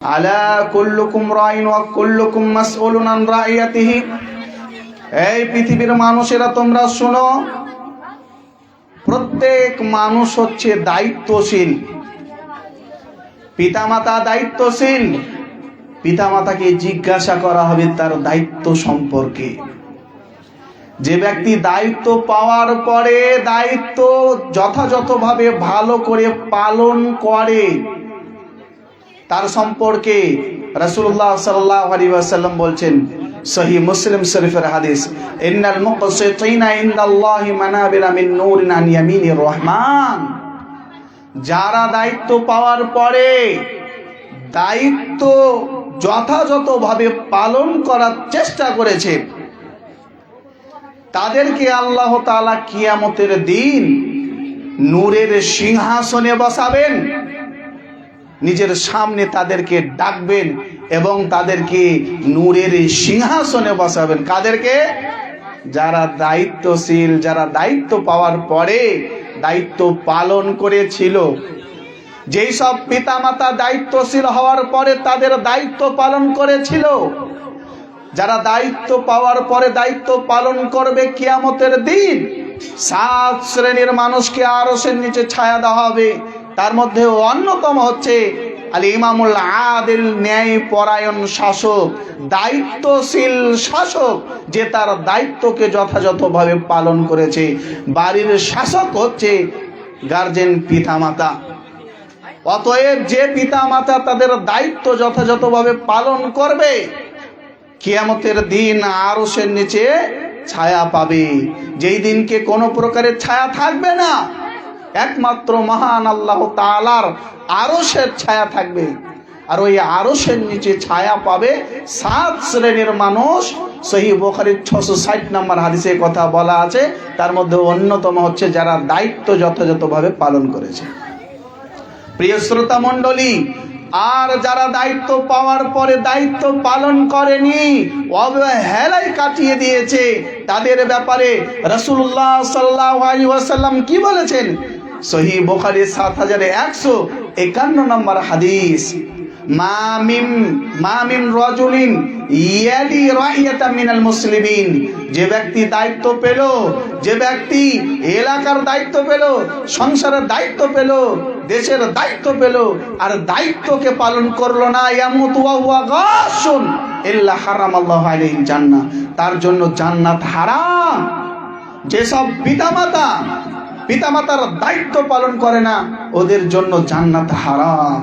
আলা কুল্লুকুম রাইন ওয়া কুল্লুকুম মাসউলুন আন রাইয়াতিহি। এই পৃথিবীর মানুষেরা তোমরা শোনো, প্রত্যেক মানুষ হচ্ছে দায়িত্বশীল। পিতামাতা দায়িত্বশীল, পিতামাতাকে জিজ্ঞাসা করা হবে তার দায়িত্ব সম্পর্কে। যে ব্যক্তি দায়িত্ব পাওয়ার পরে দায়িত্ব যথাযথভাবে ভালো করে পালন করে, তার সম্পর্কে রাসূলুল্লাহ সাল্লাল্লাহু আলাইহি ওয়াসাল্লাম বলছেন, সহিহ মুসলিম শরীফের হাদিস, ইন্নাল মুকসিতিনা ইনদাল্লাহি মানাবিরা মিন নূরিন আন ইয়ামিনির রহমান। যারা দায়িত্ব পাওয়ার পরে দায়িত্ব যথাযথভাবে পালন করার চেষ্টা করেছে, তাদেরকে আল্লাহ তাআলা কিয়ামতের দিন নূরের সিংহাসনে বসাবেন, নিজের সামনে তাদেরকে ডাকবেন এবং তাদেরকে নূরের সিংহাসনে বসাবেন। কাদেরকে? যারা দায়িত্বশীল, যারা দায়িত্ব পাওয়ার পরে দায়িত্ব পালন করেছিল। যেই সব পিতামাতা দায়িত্বশীল হওয়ার পরে তাদের দায়িত্ব পালন করেছিল, যারা দায়িত্ব পাওয়ার পরে দায়িত্ব পালন করবে, কিয়ামতের দিন 7 শ্রেণীর মানুষকে আরশের নিচে ছায়া দেওয়া হবে। তার মধ্যে অন্যতম হচ্ছে আল ইমামুল আদিল, ন্যায় পরায়ণ শাসক, দায়িত্বশীল শাসক, যে তার দায়িত্বকে যথাযথভাবে পালন করেছে। বাড়ির শাসক হচ্ছে গার্জেন, পিতামাতা। অতএব যে পিতামাতা তাদের দায়িত্ব যথাযথভাবে পালন করবে, কিয়ামতের দিন আরশের নিচে ছায়া পাবে। যেই দিনকে কোনো প্রকারের ছায়া থাকবে না, একমাত্র মহান আল্লাহ তাআলার আরশের ছায়া থাকবে। আর ওই আরশের নিচে ছায়া পাবে 7 শ্রেণীর মানুষ। সহিহ বুখারীর 660 নম্বর হাদিসে কথা বলা আছে। তার মধ্যে অন্যতম হচ্ছে যারা দায়িত্ব যথাযথভাবে পালন করেছে। প্রিয় শ্রোতা মণ্ডলী, আর যারা দায়িত্ব পাওয়ার পরে দায়িত্ব পালন করেনি, অবহেলায় কাটিয়ে দিয়েছে, তাদের ব্যাপারে রাসূলুল্লাহ সাল্লাল্লাহু আলাইহি ওয়াসাল্লাম কি বলেছেন? সহিহ বুখারী 7151 নম্বর হাদিস, মা মিন রাজুলিন ইয়ালি রাইয়াতাম মিনাল মুসলিমিন। যে ব্যক্তি দায়িত্ব পেল, যে ব্যক্তি এলাকার দায়িত্ব পেল, সংসারের দায়িত্ব পেল, দেশের দায়িত্ব পেল, আর দায়িত্বকে পালন করলো না, ইয়ামুতু ওয়া হুয়া গাশুন ইল্লা হারামাল্লাহু আলাইহিল জান্নাহ, তার জন্য জান্নাত হারাম। যেসব পিতামাতার দায়িত্ব পালন করে না, ওদের জন্য জান্নাত হারাম।